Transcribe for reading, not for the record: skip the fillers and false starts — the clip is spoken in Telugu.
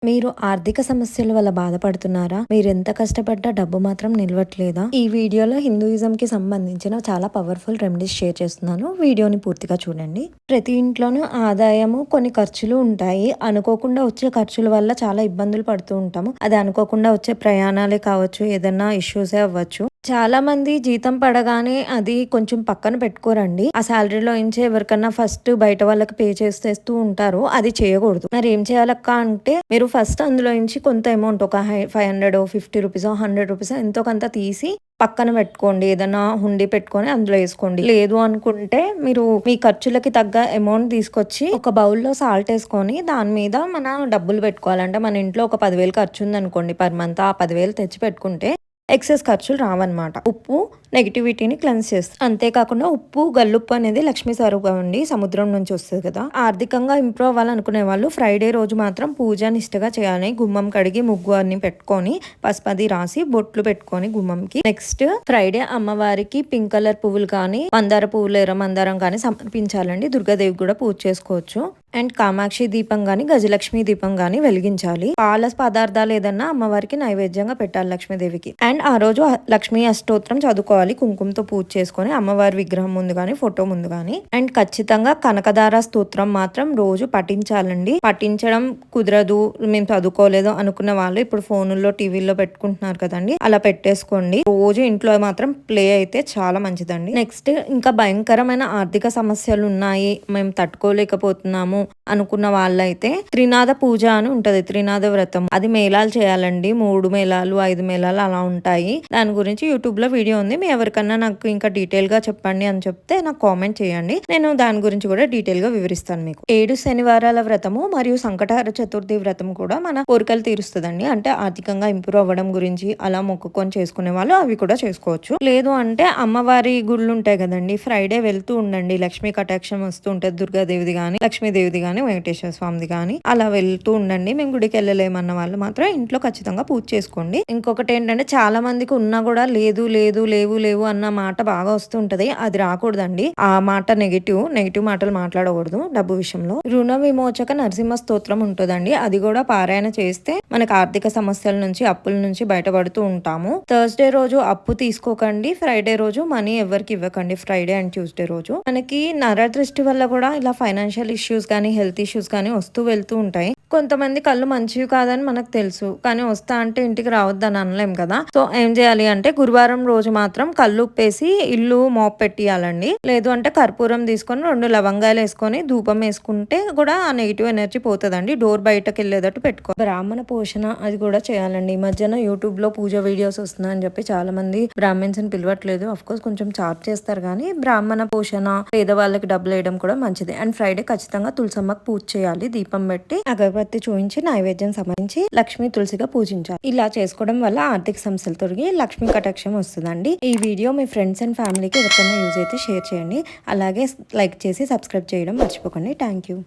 మీరు ఆర్థిక సమస్యల వల్ల బాధపడుతున్నారా? మీరెంత కష్టపడ్డా డబ్బు మాత్రం నిలవట్లేదా? ఈ వీడియోలో హిందూయిజంకి సంబంధించిన చాలా పవర్ఫుల్ రెమెడీస్ షేర్ చేస్తున్నాను. వీడియోని పూర్తిగా చూడండి. ప్రతి ఇంట్లోనూ ఆదాయము కొన్ని ఖర్చులు ఉంటాయి. అనుకోకుండా వచ్చే ఖర్చుల వల్ల చాలా ఇబ్బందులు పడుతూ ఉంటాము. అది అనుకోకుండా వచ్చే ప్రయాణాలే కావచ్చు, ఏదన్నా ఇష్యూసే అవ్వచ్చు. చాలా మంది జీతం పడగానే అది కొంచెం పక్కన పెట్టుకోరండి. ఆ శాలరీలో నుంచి ఎవరికన్నా ఫస్ట్ బయట వాళ్ళకి పే చేసేస్తూ ఉంటారు. అది చేయకూడదు. మరి ఏం చేయాలక్క అంటే, మీరు ఫస్ట్ అందులో నుంచి కొంత అమౌంట్ ఒక 500 50 రూపీస్ 100 రూపీస్ ఎంతో కొంత తీసి పక్కన పెట్టుకోండి. ఏదైనా హుండీ పెట్టుకొని అందులో వేసుకోండి. లేదు అనుకుంటే మీరు మీ ఖర్చులకి తగ్గ అమౌంట్ తీసుకొచ్చి ఒక బౌల్లో సాల్ట్ వేసుకొని దాని మీద మన డబ్బులు పెట్టుకోవాలంటే, మన ఇంట్లో ఒక 10,000 ఖర్చు ఉంది అనుకోండి పర్ మంత్. ఆ 10,000 తెచ్చి పెట్టుకుంటే ఎక్సెస్ ఖర్చులు రావన్నమాట. ఉప్పు నెగిటివిటీని క్లెన్స్ చేస్తుంది. అంతేకాకుండా ఉప్పు, గల్లుప్పు అనేది లక్ష్మీ స్వరూపం అండి. సముద్రం నుంచి వస్తుంది కదా. ఆర్థికంగా ఇంప్రూవ్ అవ్వాలనుకునే వాళ్ళు ఫ్రైడే రోజు మాత్రం పూజ నిష్టగా చేయాలి. గుమ్మం కడిగి ముగ్గు అన్ని పెట్టుకొని పసుపది రాసి బొట్లు పెట్టుకొని గుమ్మంకి. నెక్స్ట్ ఫ్రైడే అమ్మవారికి పింక్ కలర్ పువ్వులు కానీ, మందార పువ్వులు, ఎర్ర మందారం కానీ సమర్పించాలండి. దుర్గాదేవి కూడా పూజ చేసుకోవచ్చు. అండ్ కామాక్షి దీపం గాని, గజలక్ష్మి దీపం గాని వెలిగించాలి. పాల పదార్థాలు ఏదన్నా అమ్మవారికి నైవేద్యంగా పెట్టాలి లక్ష్మీదేవికి. అండ్ ఆ రోజు లక్ష్మీ అష్టోత్తరం చదువుకోవాలి. కుంకుమతో పూజ చేసుకొని అమ్మవారి విగ్రహం ముందు గాని, ఫోటో ముందు గాని. అండ్ ఖచ్చితంగా కనకదార స్తోత్రం మాత్రం రోజు పఠించాలండి. పఠించడం కుదరదు, మేము చదువుకోలేదు అనుకున్న వాళ్ళు ఇప్పుడు ఫోనుల్లో టీవీల్లో పెట్టుకుంటున్నారు కదండి, అలా పెట్టేసుకోండి. రోజు ఇంట్లో మాత్రం ప్లే అయితే చాలా మంచిదండి. నెక్స్ట్ ఇంకా భయంకరమైన ఆర్థిక సమస్యలు ఉన్నాయి, మేము తట్టుకోలేకపోతున్నాము అనుకున్న వాళ్ళైతే త్రినాద పూజ అని ఉంటది. త్రినాద వ్రతం, అది మేళాలు చేయాలండి. 3 మేళాలు 5 మేళాలు అలా ఉంటాయి. దాని గురించి యూట్యూబ్ లో వీడియో ఉంది. మీ ఎవరికన్నా నాకు ఇంకా డీటెయిల్ గా చెప్పండి అని చెప్తే నాకు కామెంట్ చేయండి. నేను దాని గురించి కూడా డీటెయిల్ గా వివరిస్తాను మీకు. 7 శనివారాల వ్రతము మరియు సంకటహర చతుర్థి వ్రతం కూడా మన కోరికలు తీరుస్తుందండి. అంటే ఆర్థికంగా ఇంప్రూవ్ అవ్వడం గురించి అలా మొక్కుకొని చేసుకునే వాళ్ళు అవి కూడా చేసుకోవచ్చు. లేదు అంటే అమ్మవారి గుళ్ళు ఉంటాయి కదండి, ఫ్రైడే వెళ్తూ ఉండండి. లక్ష్మీ కటాక్షం వస్తూ ఉంటుంది. దుర్గాదేవిది గాని, లక్ష్మీదేవిది గాని, వెంకటేశ్వర స్వామిది గాని అలా వెళ్తూ ఉండండి. మేము గుడికి వెళ్ళలేమన్న వాళ్ళు మాత్రం ఇంట్లో ఖచ్చితంగా పూజ చేసుకోండి. ఇంకొకటి ఏంటంటే, చాలా మందికి ఉన్నా కూడా లేదు లేదు లేవు లేవు అన్న మాట బాగా వస్తుంటది. అది రాకూడదండి. ఆ మాట నెగిటివ్ మాటలు మాట్లాడకూడదు డబ్బు విషయంలో. రుణ విమోచక నరసింహ స్తోత్రం ఉంటుందండి. అది కూడా పారాయణ చేస్తే మనకు ఆర్థిక సమస్యల నుంచి, అప్పుల నుంచి బయటపడుతూ ఉంటాము. థర్స్డే రోజు అప్పు తీసుకోకండి. ఫ్రైడే రోజు మనీ ఎవరికి ఇవ్వకండి. ఫ్రైడే అండ్ ట్యూస్డే రోజు మనకి నరదృష్టి వల్ల కూడా ఇలా ఫైనాన్షియల్ ఇష్యూస్ కానీ, హెల్త్ ఇష్యూస్ కానీ వస్తూ వెళ్తూ ఉంటాయి. కొంతమంది కళ్ళు మంచివి కాదని మనకు తెలుసు, కానీ వస్తా అంటే ఇంటికి రావద్దని అనలేం కదా. సో ఏం చేయాలి అంటే, గురువారం రోజు మాత్రం కళ్ళు ఉప్పేసి ఇల్లు మోప్ పెట్టియాలండి. లేదు అంటే కర్పూరం తీసుకొని 2 లవంగాలు వేసుకొని ధూపం వేసుకుంటే కూడా ఆ నెగిటివ్ ఎనర్జీ పోతుందండి. డోర్ బయటకు వెళ్ళేటట్టు పెట్టుకో. బ్రాహ్మణ పోషణ అది కూడా చేయాలండి. ఈ మధ్యన యూట్యూబ్ లో పూజ వీడియోస్ వస్తున్నాయని చెప్పి చాలా మంది బ్రాహ్మణ్స్ ని పిలవట్లేదు. అఫ్ కోర్స్ కొంచెం చార్జ్ చేస్తారు, కానీ బ్రాహ్మణ పోషణ, పేదవాళ్ళకి డబ్బులు వేయడం కూడా మంచిది. అండ్ ఫ్రైడే ఖచ్చితంగా తులసమ్మకు పూజ చేయాలి. దీపం పెట్టి అగరబత్తి చూపించి నైవేద్యం సమర్పించి లక్ష్మీ తులసిగా పూజించాలి. ఇలా చేసుకోవడం వల్ల ఆర్థిక సమస్యలు తొలగి లక్ష్మీ కటాక్షం వస్తుందండి. ఈ వీడియో మీ ఫ్రెండ్స్ అండ్ ఫ్యామిలీకి ఎవరికైనా యూజ్ అయితే షేర్ చేయండి. అలాగే లైక్ చేసి సబ్స్క్రైబ్ చేయడం మర్చిపోకండి. Thank you.